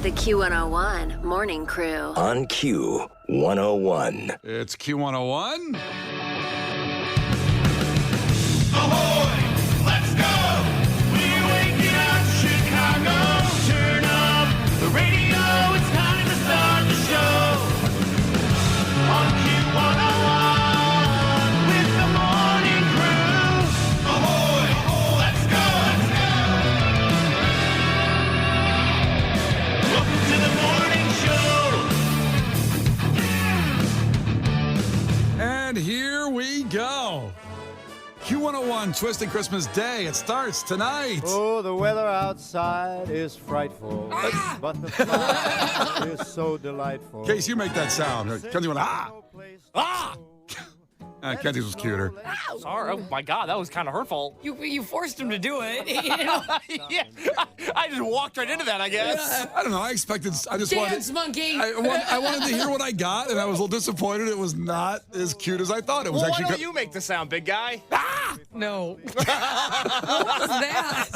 The Q101 Morning Crew. On Q101. It's Q101. Ahoy! Let's go! We're waking up Chicago. Turn up the radio. It's time to start the show. On Q101 with the Morning Crew. Ahoy! Let's go! Welcome to the morning show. And here we go. Q101 Twisted Christmas Day. It starts tonight. Oh, the weather outside is frightful, but the fun is so delightful. Case, you make that sound. Kenzie went, ah! Ah! Kenzie's was cuter. Sorry. Oh my God, that was kind of hurtful. You forced him to do it. You know? Yeah, I just walked right into that, I guess. I don't know. I expected. I just Dance wanted. monkey. I wanted to hear what I got, and I was a little disappointed. It was not as cute as I thought it was. Well, why actually. don't you make the sound, big guy? No. What was that?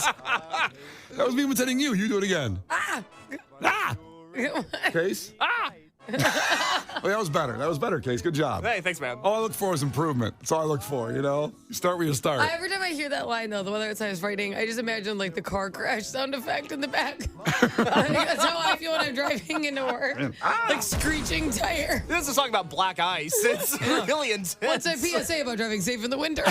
That was me imitating you. You do it again. Ah. Case. Oh, that was better. That was better, Case. Good job. Hey, thanks, man. All I look for is improvement. That's all I look for, you know? You start where you start. Every time I hear that line, though, the weather outside is frightening, I just imagine, like, the car crash sound effect in the back. That's how I feel when I'm driving into work. Like, screeching tire. This is a song about black ice. It's really intense. What's that PSA about driving safe in the winter?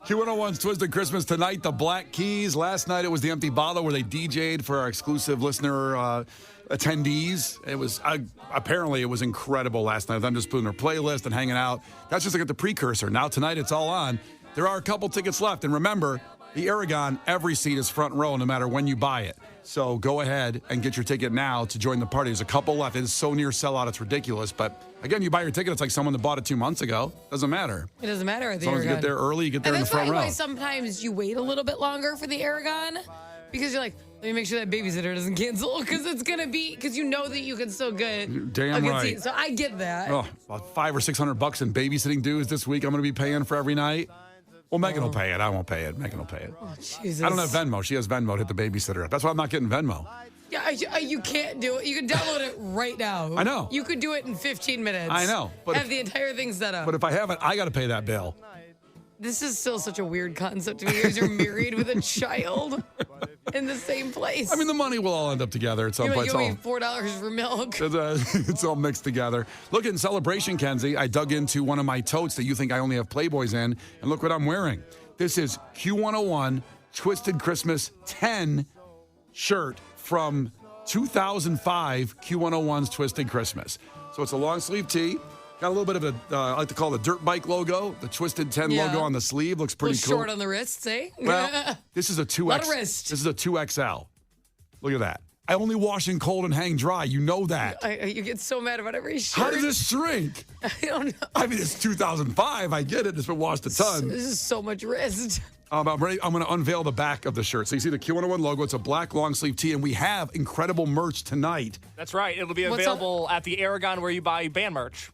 Q101's Twisted Christmas tonight, the Black Keys. Last night it was the Empty Bottle where they DJ'd for our exclusive listener attendees. It was apparently it was incredible last night. Them just putting their playlist and hanging out. That's just like the precursor. Now tonight it's all on. There are a couple tickets left, and remember, the Aragon, every seat is front row no matter when you buy it. So go ahead and get your ticket now to join the party. There's a couple left. It is so near sellout, it's ridiculous. But again, you buy your ticket, it's like someone that bought it 2 months ago. Doesn't matter. It doesn't matter at the As long as you Aragon. get there early, you get there And in the that's front probably row. why sometimes you wait a little bit longer for the Aragon. Because you're like, let me make sure that babysitter doesn't cancel. Because it's going to be, because you know that you can still get Damn a good right. seat. So I get that. Oh, about $500 or $600 in babysitting dues this week. I'm going to be paying for every night. Well, Megan will pay it. I won't pay it. Megan will pay it. Oh, Jesus. I don't have Venmo. She has Venmo to hit the babysitter up. That's why I'm not getting Venmo. Yeah, you can't do it. You can download it right now. I know. You could do it in 15 minutes. I know, but have if- the entire thing set up. But if I have it, I got to pay that bill. This is still such a weird concept to me. Because you're married with a child in the same place. I mean, the money will all end up together at some you're like, point. you owe me $4 for milk. It's all mixed together. Look, in celebration, Kenzie, I dug into one of my totes that you think I only have Playboys in, and look what I'm wearing. This is Q101 Twisted Christmas 10 shirt from 2005 Q101's Twisted Christmas. So it's a long sleeve tee. Got a little bit of a, I like to call it a dirt bike logo. The Twisted 10 Yeah. logo on the sleeve looks pretty cool. Short on the wrists, eh? Well, this is a 2X. Lot of wrist. This is a 2XL. Look at that. I only wash in cold and hang dry. You know that. You get so mad about every shirt. How did this shrink? I don't know. I mean, it's 2005. I get it. It's been washed a ton. This is so much wrist. I'm ready. I'm going to unveil the back of the shirt. So you see the Q101 logo. It's a black long sleeve tee, and we have incredible merch tonight. That's right. It'll be What's available at the Aragon where you buy band merch.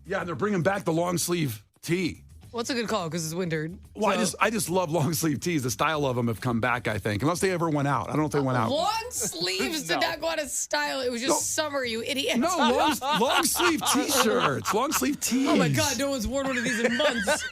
Yeah, and they're bringing back the long sleeve tee. What's a good call? Because it's winter. Well, So- I just love long sleeve tees. The style of them have come back, I think, unless they ever went out. I don't know if they went out. Long sleeves did not go out of style. It was just summer, you idiot. No, long sleeve t-shirts, long sleeve tees. Oh my God, no one's worn one of these in months.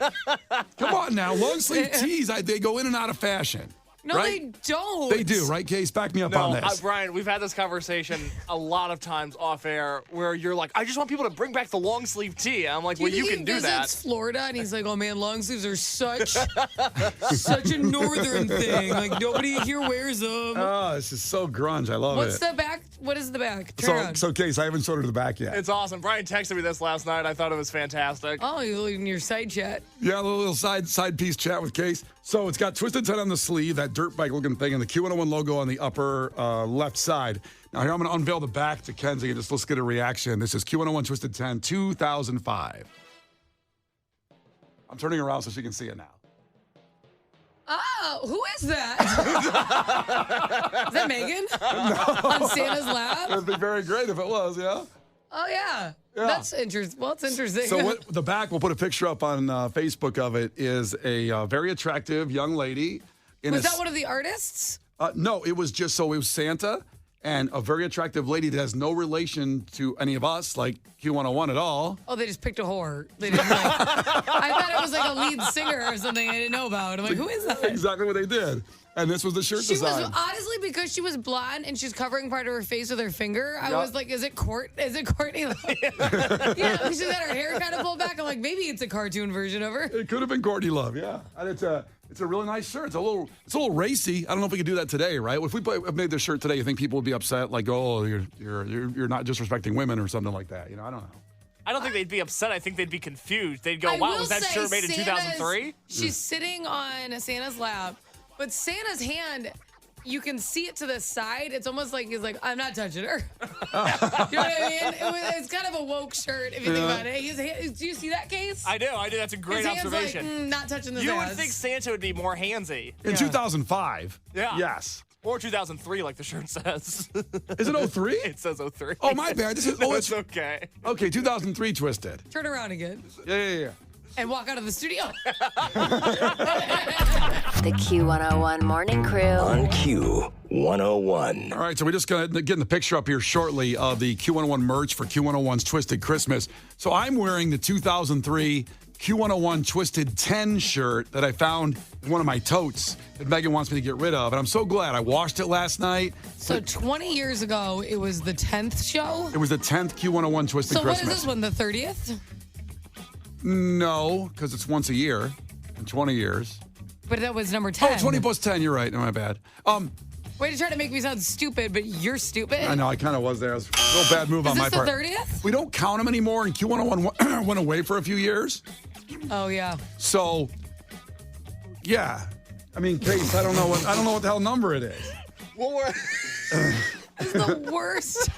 Come on now, long sleeve tees, they go in and out of fashion. No, right? they don't. They do, right, Case? Back me up on this. Brian, we've had this conversation a lot of times off air where you're like, I just want people to bring back the long sleeve tee. I'm like, well, you can do that. It's Florida, and he's like, oh man, long sleeves are such a northern thing. Like nobody here wears them. Oh, this is so grunge. I love What's it. the back? What is the back? Turn around. So, Case, I haven't showed her the back yet. It's awesome. Brian texted me this last night. I thought it was fantastic. Oh, you're in your side chat. Yeah, a little side piece chat with Case. So it's got Twisted 10 on the sleeve, that dirt bike looking thing, and the Q101 logo on the upper left side. Now here I'm going to unveil the back to Kenzie and just let's get a reaction. This is Q101 Twisted 10 2005. I'm turning around so she can see it now. Oh, who is that? Is that Megan? No. On Santa's lap? It'd be very great if it was, yeah? Oh, yeah. Yeah. That's interesting. Well, it's interesting. So what the back, we'll put a picture up on Facebook of it, is a very attractive young lady. Was that one of the artists? No, it was just, so it was Santa, and a very attractive lady that has no relation to any of us, like Q101 at all. Oh, they just picked a whore. They didn't like, I thought it was like a lead singer or something I didn't know about. I'm like, who is that? Exactly what they did. And this was the shirt She design. was honestly, because she was blonde and she's covering part of her face with her finger. I was like, is it Courtney Love? Yeah, she's got her hair kind of pulled back. I'm like, maybe it's a cartoon version of her. It could have been Courtney Love, yeah. And it's a really nice shirt. It's a little racy. I don't know if we could do that today, right? If we made this shirt today, you think people would be upset, like, oh, you're not disrespecting women or something like that? You know, I don't know. I don't think they'd be upset. I think they'd be confused. They'd go, wow, was that shirt made in 2003? She's sitting on Santa's lap, but Santa's hand, you can see it to the side. It's almost like he's like, I'm not touching her. You know what I mean? It's kind of a woke shirt if you think about it. Do you see that case? I do. That's a great His hand's observation. like, not touching the You would think Santa would be more handsy. In 2005. Yeah. Yes. Or 2003, like the shirt says. Is it 03? It says 03. Oh, my bad. This is, No, oh, it's okay. Okay, 2003 Twisted. Turn around again Yeah. and walk out of the studio. The Q101 Morning Crew. On Q101. All right, so we're just going to get the picture up here shortly of the Q101 merch for Q101's Twisted Christmas. So I'm wearing the 2003 Q101 Twisted 10 shirt that I found in one of my totes that Megan wants me to get rid of. And I'm so glad. I washed it last night. So 20 years ago, it was the 10th show? It was the 10th Q101 Twisted So Christmas. what is this one, the 30th? No, because it's once a year in 20 years. But that was number 10. Oh, 20 plus 10. You're right. No, my bad. Way to try to make me sound stupid, but you're stupid. I know. I kind of was there. It was a real bad move on my part. Is this the 30th? We don't count them anymore, and Q101 went away for a few years. Oh, yeah. So, yeah. I mean, Case, I don't know what the hell number it is. Well, It's the worst,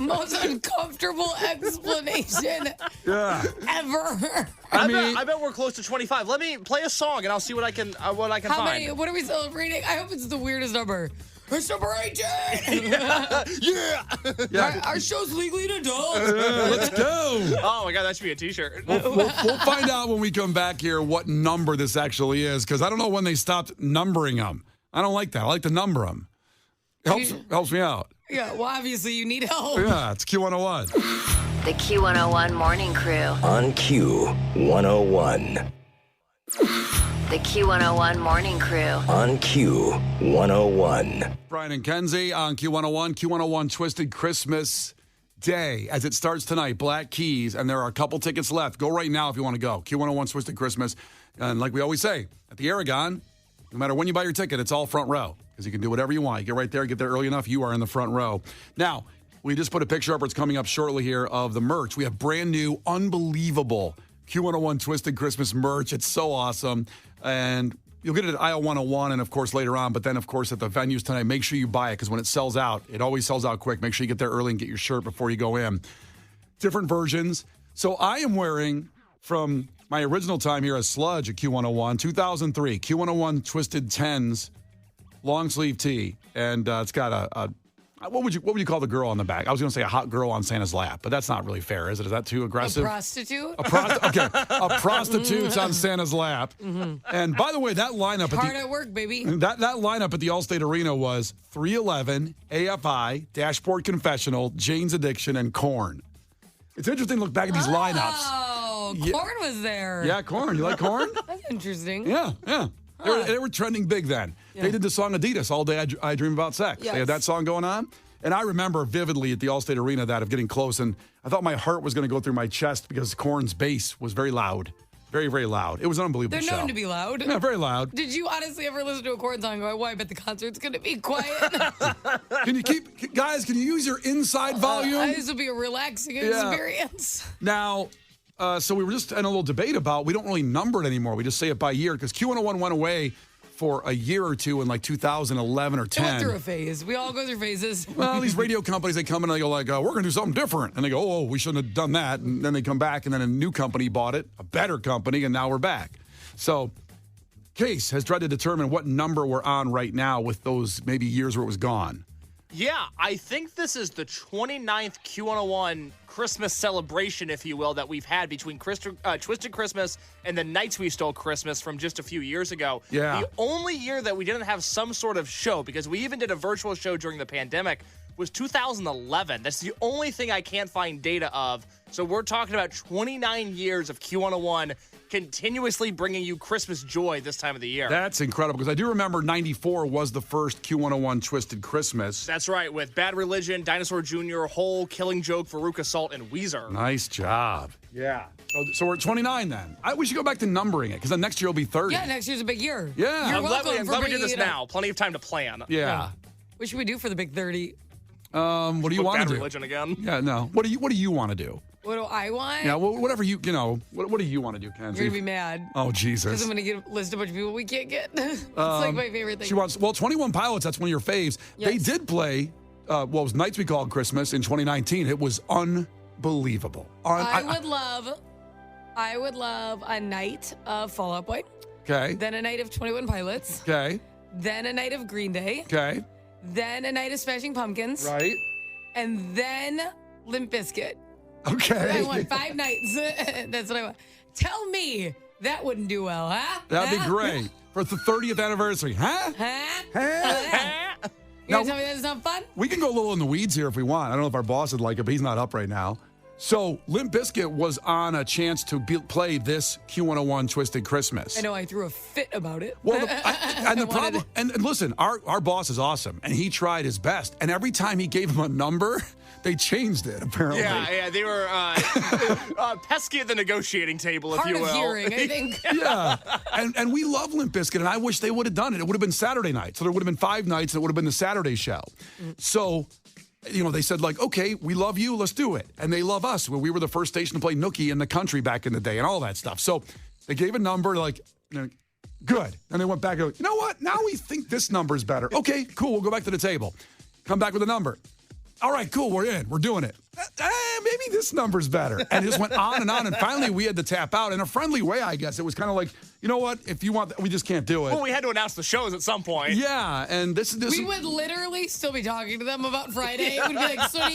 most uncomfortable explanation ever. I bet we're close to 25. Let me play a song and I'll see what I can How find. many? What are we celebrating? I hope it's the weirdest number. It's number 18. Yeah. Our show's legally an adult. Let's go. Oh my God, that should be a T-shirt. We'll find out when we come back here what number this actually is, because I don't know when they stopped numbering them. I don't like that. I like to number them. Helps me out. Yeah, well, obviously you need help. Yeah, it's Q101. The Q101 Morning Crew. On Q101. The Q101 Morning Crew. On Q101. Brian and Kenzie on Q101. Q101 Twisted Christmas Day as it starts tonight. Black Keys, and there are a couple tickets left. Go right now if you want to go. Q101 Twisted Christmas. And like we always say, at the Aragon, no matter when you buy your ticket, it's all front row. Because you can do whatever you want. You get right there, get there early enough, you are in the front row. Now, we just put a picture up, or it's coming up shortly here, of the merch. We have brand new, unbelievable Q101 Twisted Christmas merch. It's so awesome. And you'll get it at aisle 101 and, of course, later on. But then, of course, at the venues tonight, make sure you buy it, because when it sells out, it always sells out quick. Make sure you get there early and get your shirt before you go in. Different versions. So I am wearing, from my original time here as Sludge at Q101, 2003, Q101 Twisted 10s long sleeve tee, and it's got a what would you call the girl on the back? I was going to say a hot girl on Santa's lap, but that's not really fair, is it? Is that too aggressive? A prostitute? A prostitute's on Santa's lap. Mm-hmm. And by the way, that lineup Hard at work, baby. That lineup at the Allstate Arena was 311, AFI, Dashboard Confessional, Jane's Addiction, and Korn. It's interesting to look back at these lineups. Oh, Yeah. Korn was there. Yeah, Korn. You like Korn? That's interesting. Yeah. They were trending big then. Yeah. They did the song Adidas, All Day I Dream About Sex. Yes. They had that song going on. And I remember vividly at the Allstate Arena that of getting close, and I thought my heart was going to go through my chest because Korn's bass was very loud. Very, very loud. It was an unbelievable They're show. known to be loud. Yeah, very loud. Did you honestly ever listen to a Korn song and go, well, I bet the concert's going to be quiet? Can you use your inside volume? This will be a relaxing experience. Now, so we were just in a little debate about, we don't really number it anymore. We just say it by year, because Q101 went away for a year or two in like 2011 or 10. It went through a phase. We all go through phases. Well, these radio companies, they come in and they go like, we're going to do something different. And they go, oh, we shouldn't have done that. And then they come back, and then a new company bought it, a better company, and now we're back. So Case has tried to determine what number we're on right now with those maybe years where it was gone. Yeah, I think this is the 29th Q101 Christmas celebration, if you will, that we've had between Twisted Christmas and the Nights We Stole Christmas from just a few years ago. Yeah. The only year that we didn't have some sort of show, because we even did a virtual show during the pandemic, was 2011. That's the only thing I can't find data of. So we're talking about 29 years of Q101 continuously bringing you Christmas joy this time of the year. That's incredible, because I do remember 94 was the first Q101 Twisted Christmas. That's right, with Bad Religion, Dinosaur Jr., Hole, Killing Joke, Veruca Salt, and Weezer. Nice job. Yeah. So we're at 29 then. We should go back to numbering it, because then next year will be 30. Yeah, next year's a big year. Yeah. You're I'm glad welcome we for did bringing this it up. now. Plenty of time to plan. Yeah. What should we do for the big 30? What do you want Bad to do? Religion again. Yeah, no. What do you want to do? What do I want? Yeah, well, whatever what do you want to do, Kenzie? You're going to be mad. Oh, Because Jesus. I'm going to get a list of a bunch of people we can't get. It's like my favorite thing. She wants, 21 Pilots, that's one of your faves. They Yes. did play, it was Nights We Called Christmas in 2019. It was unbelievable. I would love a night of Fall Out Boy, Okay. then a night of 21 Pilots, Okay. then a night of Green Day, Okay. then a night of Smashing Pumpkins, Right. and then Limp Bizkit. Okay. I want 5 nights. That's what I want. Tell me that wouldn't do well, huh? That'd be Huh? great. For the 30th anniversary. Huh? Huh? Huh? You Now- gonna tell me that's not fun? We can go a little in the weeds here if we want. I don't know if our boss would like it, but he's not up right now. So Limp Bizkit was on a chance to play this Q101 Twisted Christmas. I know I threw a fit about it. Well, the I wanted problem, and listen, our boss is awesome, and he tried his best. And every time he gave him a number, they changed it, apparently. Yeah, they were pesky at the negotiating table, if Hard you will. of hearing, I think. Yeah. And we love Limp Bizkit, and I wish they would have done it. It would have been Saturday night. So there would have been 5 nights, and it would have been the Saturday show. So, they said, okay, we love you, let's do it. And they love us. Well, we were the first station to play Nookie in the country back in the day and all that stuff. So they gave a number, good. And they went back and go, you know what? Now we think this number's better. Okay, cool, we'll go back to the table. Come back with a number. All right, cool, we're in. We're doing it. Maybe this number's better. And it just went on. And finally we had to tap out in a friendly way, I guess. It was kind of like, you know what? If you want, we just can't do it. Well, we had to announce the shows at some point. Yeah, and this We would literally still be talking to them about Friday. We'd be like, so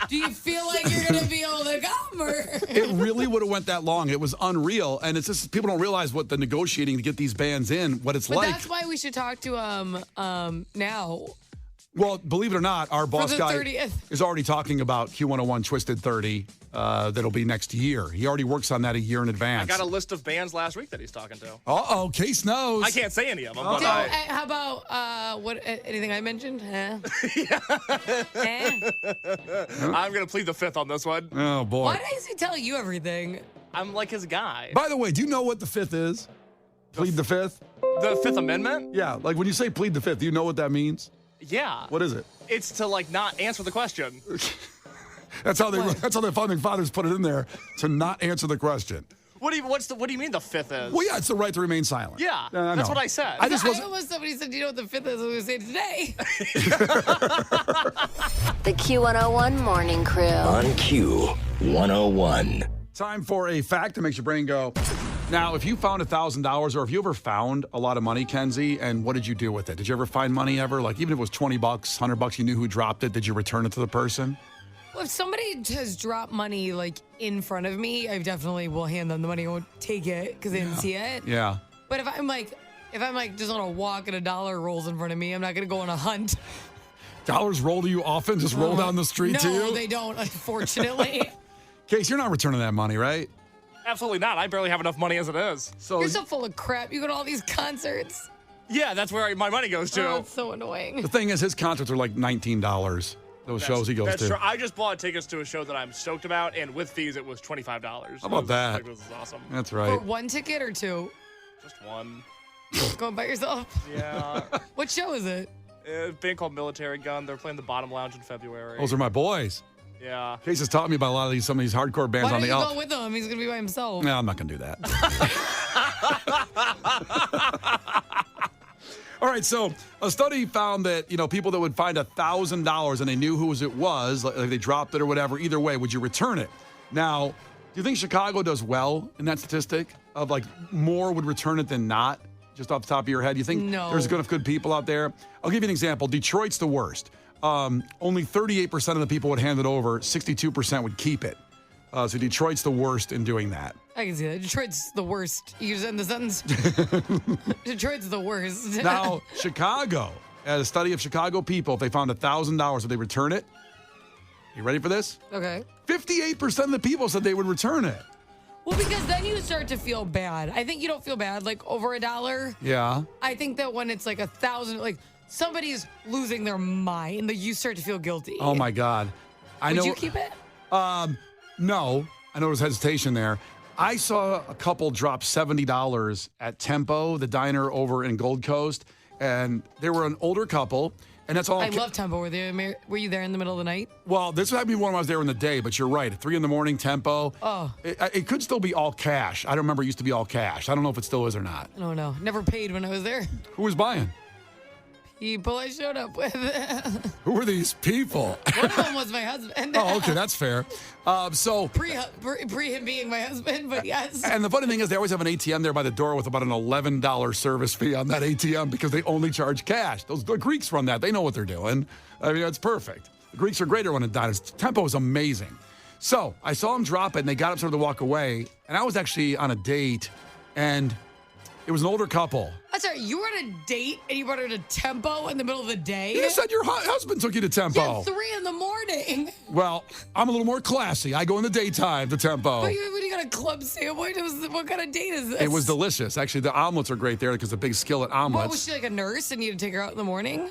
do you feel like you're going to be able to come? Or? It really would have went that long. It was unreal. And it's just, people don't realize what the negotiating to get these bands in, what it's But like. that's why we should talk to now. Well, believe it or not, our boss the guy 30th. is already talking about Q101 Twisted 30 that'll be next year. He already works on that a year in advance. I got a list of bands last week that he's talking to. Uh-oh, Case knows. I can't say any of them, but So, how about anything I mentioned? Huh? I'm going to plead the fifth on this one. Oh, boy. Why does he tell you everything? I'm like his guy. By the way, do you know what the fifth is? Plead the fifth? The Fifth Amendment? Yeah, like when you say plead the fifth, do you know what that means? Yeah. What is it? It's to, not answer the question. That's how the founding fathers put it in there, to not answer the question. What do you mean the fifth is? Well, yeah, it's the right to remain silent. Yeah, I that's know. what I said. I just I wasn't. almost somebody said, you know what the fifth is? I was going to say today. The Q101 Morning Crew. On Q101. Time for a fact that makes your brain go. Now, if you found $1,000, or if you ever found a lot of money, Kenzie, and what did you do with it? Did you ever find money ever? Like, even if it was $20, $100, you knew who dropped it. Did you return it to the person? Well, if somebody has dropped money in front of me, I definitely will hand them the money. I won't take it because I didn't see it. Yeah. But if I'm just on a walk and $1 rolls in front of me, I'm not gonna go on a hunt. Dollars roll to you often? Just roll down the street to you? No, they don't, unfortunately. Case, you're not returning that money, right? Absolutely not. I barely have enough money as it is. So You're so full of crap. You go to all these concerts. Yeah, that's where my money goes to. Oh, it's so annoying. the thing is, his concerts are like $19. Those shows he goes That's to. true. I just bought tickets to a show that I'm stoked about, and with fees, it was $25. How about that? This is awesome. That's For right. one ticket or two? Just one. Going by yourself? Yeah. What show is it? A band called Military Gun. They're playing the Bottom Lounge in February. Those are my boys. Yeah. Case has taught me about a lot of some of these hardcore bands Why on don't the you up. go with him? He's gonna be by himself. No, I'm not going to do that. All right, so a study found that, people that would find $1,000 and they knew whose it was, like they dropped it or whatever, either way, would you return it? Now, do you think Chicago does well in that statistic of more would return it than not? Just off the top of your head, you think No. there's enough good people out there? I'll give you an example. Detroit's the worst. only 38% of the people would hand it over. 62% would keep it. So Detroit's the worst in doing that. I can see that. Detroit's the worst. You just end the sentence. Detroit's the worst. Now, Chicago, at a study of Chicago people, if they found $1,000, would they return it? You ready for this? Okay. 58% of the people said they would return it. Well, because then you start to feel bad. I think you don't feel bad, like over $1. Yeah. I think that when it's like 1,000, like somebody's losing their mind, that you start to feel guilty. Oh, my God. Would you keep it? No. I know there was hesitation there. I saw a couple drop $70 at Tempo, the diner over in Gold Coast, and they were an older couple, and that's all. I love Tempo. Were you there in the middle of the night? Well, this happened to me when I was there in the day, but you're right. At 3 a.m, Tempo. Oh. It could still be all cash. I don't remember it used to be all cash. I don't know if it still is or not. I don't know. Never paid when I was there. Who was buying? People I showed up with. Who were these people? One of them was my husband. Oh, okay, that's fair. So pre him being my husband, but yes. And the funny thing is, they always have an ATM there by the door with about an $11 service fee on that ATM because they only charge cash. The Greeks run that; they know what they're doing. I mean, it's perfect. The Greeks are greater when it diners. Tempo is amazing. So I saw them drop it, and they got up sort of to walk away. And I was actually on a date, and it was an older couple. I'm sorry, you were on a date and you brought her to Tempo in the middle of the day? You said your husband took you to Tempo. Yeah, 3 a.m. Well, I'm a little more classy. I go in the daytime to Tempo. But you got a club sandwich? What kind of date is this? It was delicious. Actually, the omelets are great there because the big skillet omelets. What, was she like a nurse and you had to take her out in the morning?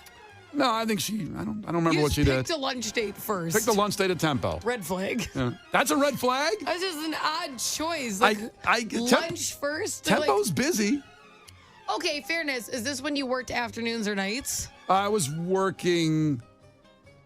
No, I think I don't remember what she did. Picked a lunch date first. Picked the lunch date at Tempo. Red flag. Yeah. That's a red flag? That's just an odd choice. Lunch first? Tempo's busy. Okay, fairness. Is this when you worked afternoons or nights? I was working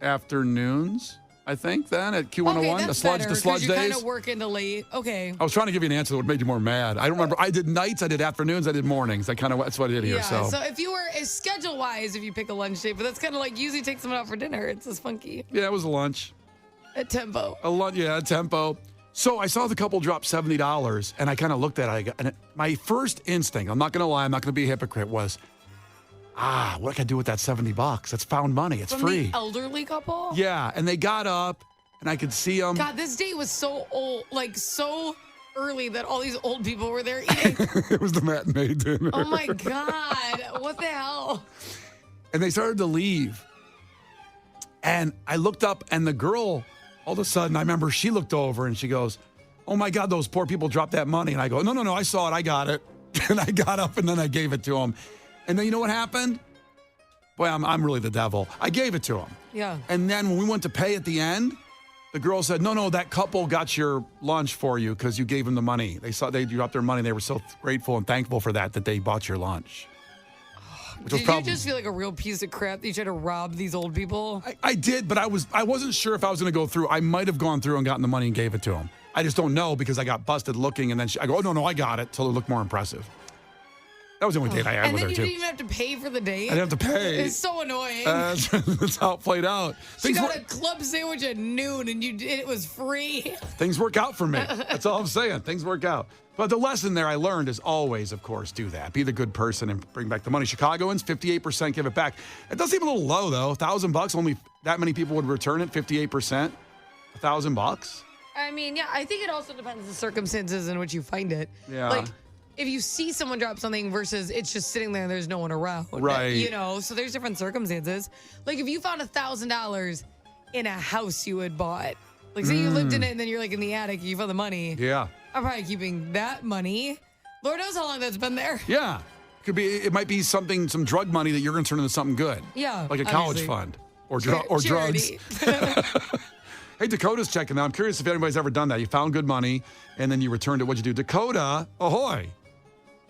afternoons, I think, then at Q101, okay, that's better, the sludge you days. kind of work into late. Okay. I was trying to give you an answer that would make you more mad. I don't remember. I did nights, I did afternoons, I did mornings. That's what I did here. So if you were schedule-wise, if you pick a lunch date, but that's kind of like usually take someone out for dinner. It's just funky. Yeah, it was a lunch. At Tempo. A lunch, yeah, at Tempo. So I saw the couple drop $70, and I kind of looked at it, and my first instinct, I'm not going to lie, I'm not going to be a hypocrite, was, what can I do with that $70? That's found money. It's From free. The elderly couple? Yeah, and they got up, and I could see them. God, this date was so old, like so early that all these old people were there eating. It was the matinee dinner. Oh, my God. What the hell? And they started to leave. And I looked up, and the girl, all of a sudden, I remember she looked over, and she goes, oh, my God, those poor people dropped that money. And I go, no, I saw it. I got it. And I got up, and then I gave it to him. And then you know what happened? Boy, I'm really the devil. I gave it to him. Yeah. And then when we went to pay at the end, the girl said, no, that couple got your lunch for you because you gave them the money. They dropped their money. They were so grateful and thankful for that they bought your lunch. Did you just feel like a real piece of crap that you tried to rob these old people? I did, but I wasn't sure if I was going to go through. I might have gone through and gotten the money and gave it to him. I just don't know because I got busted looking, and then I go, oh, no, I got it, till it looked more impressive. That was the only date I had with her, too. And then you didn't even have to pay for the date? I didn't have to pay. It's so annoying. That's how it played out. She got a club sandwich at noon, and it was free. Things work out for me. That's all I'm saying. Things work out. But the lesson there I learned is always, of course, do that. Be the good person and bring back the money. Chicagoans, 58% give it back. It does seem a little low, though. $1,000, only that many people would return it, 58%. $1,000? I mean, yeah, I think it also depends on the circumstances in which you find it. Yeah. Like, if you see someone drop something versus it's just sitting there and there's no one around. Right. You know, so there's different circumstances. Like, if you found $1,000 in a house you had bought, like, say you lived in it and then you're, like, in the attic, you found the money. Yeah. I'm probably keeping that money. Lord knows how long that's been there. Yeah. It might be some drug money that you're going to turn into something good. Yeah. Like a college fund or drugs. Charity. Hey, Dakota's checking out. I'm curious if anybody's ever done that. You found good money and then you returned it. What'd you do? Dakota, ahoy.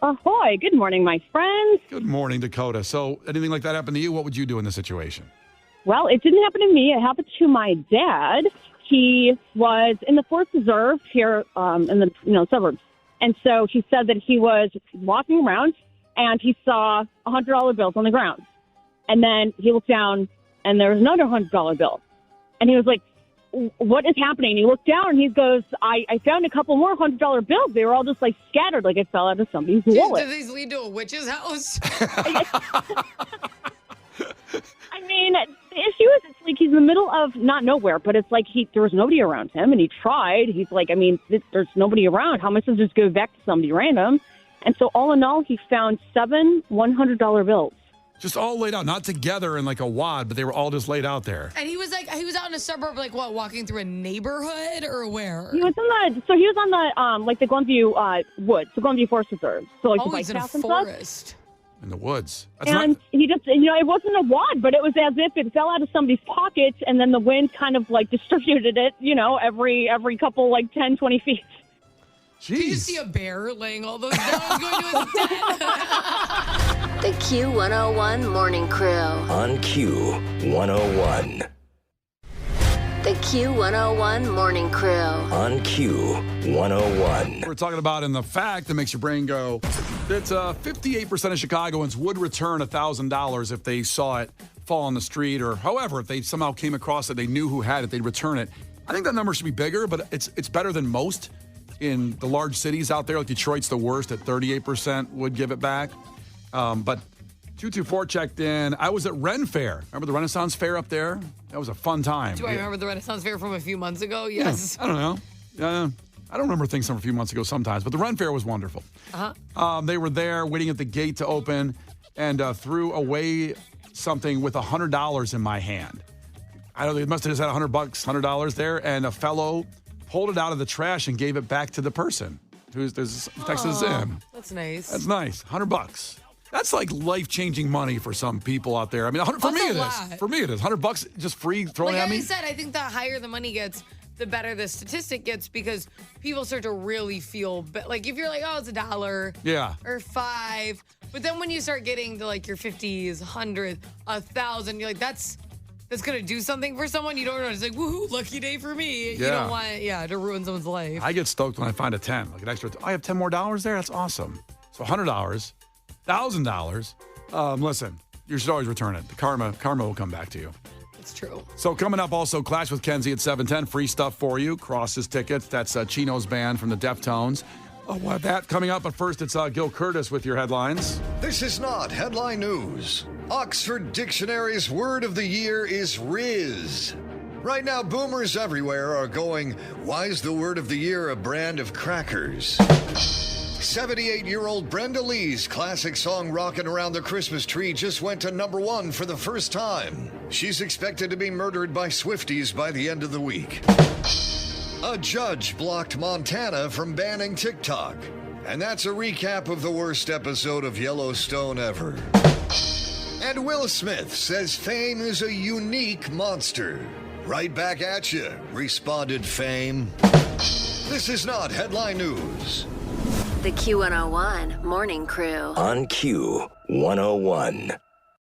Ahoy. Good morning, my friends. Good morning, Dakota. So anything like that happened to you? What would you do in this situation? Well, it didn't happen to me. It happened to my dad. He was in the Fourth Reserve here in the suburbs. And so he said that he was walking around and he saw $100 bills on the ground. And then he looked down and there was another $100 bill. And he was like, what is happening? He looked down and he goes, I found a couple more $100 bills. They were all just like scattered, like it fell out of somebody's wallet. Did these lead to a witch's house? I mean, the issue is it's like he's in the middle of not nowhere, but it's like there was nobody around him, and he tried. He's like, I mean, there's nobody around. How am I supposed to just go back to somebody random? And so all in all, he found 7 $100 bills. Just all laid out, not together in like a wad, but they were all just laid out there. And he was out in a suburb, like what, walking through a neighborhood or where? He was on the like the Glenview woods, the Glenview Forest Reserve. So like the White he's in a House and stuff. forest. In the woods. That's And he just, it wasn't a wad, but it was as if it fell out of somebody's pockets, and then the wind kind of like distributed it, every couple, like 10, 20 feet. Jeez. Did you see a bear laying all those down going to his den? The Q101 Morning Crew. On Q101. The Q101 Morning Crew. On Q101. We're talking about in the fact that makes your brain go, that 58% of Chicagoans would return $1,000 if they saw it fall on the street, or however, if they somehow came across it, they knew who had it, they'd return it. I think that number should be bigger, but it's better than most in the large cities out there. Like Detroit's the worst at 38% would give it back. But 224 checked in. I was at Ren Fair. Remember the Renaissance Fair up there? That was a fun time. Do I remember the Renaissance Fair from a few months ago? Yes. Yeah, I don't know. I don't remember things from a few months ago sometimes, but the Ren Fair was wonderful. They were there waiting at the gate to open and threw away something with $100 in my hand. I don't know, they must have just had $100 there, and a fellow pulled it out of the trash and gave it back to the person who's texted him. That's nice. That's nice. $100. That's like life-changing money for some people out there. I mean, for me it is. For me it is. $100 just free thrown at me. Like I said, I think the higher the money gets, the better the statistic gets, because people start to really feel like if you're like, oh, it's $1, Yeah. or $5, but then when you start getting to like your 50s, 100, 1,000, you're like, that's gonna do something for someone. You don't know. It's like, woohoo, lucky day for me. You don't want, to ruin someone's life. I get stoked when I find a 10, like an extra. I have 10 more dollars there. That's awesome. So $100, $1,000. Listen, you should always return it. The karma will come back to you. It's true. So coming up also, Clash with Kenzie at 7:10. Free stuff for you. Crosses tickets. That's Chino's band from the Deftones. Oh, we'll have that coming up. But first, it's Gil Curtis with your headlines. This is not headline news. Oxford Dictionary's word of the year is Riz. Right now, boomers everywhere are going, why is the word of the year a brand of crackers? 78-year-old Brenda Lee's classic song Rockin' Around the Christmas Tree just went to #1 for the first time. She's expected to be murdered by Swifties by the end of the week. A judge blocked Montana from banning TikTok. And that's a recap of the worst episode of Yellowstone ever. And Will Smith says fame is a unique monster. Right back at you, responded Fame. This is not headline news. The Q101 Morning Crew. On Q101.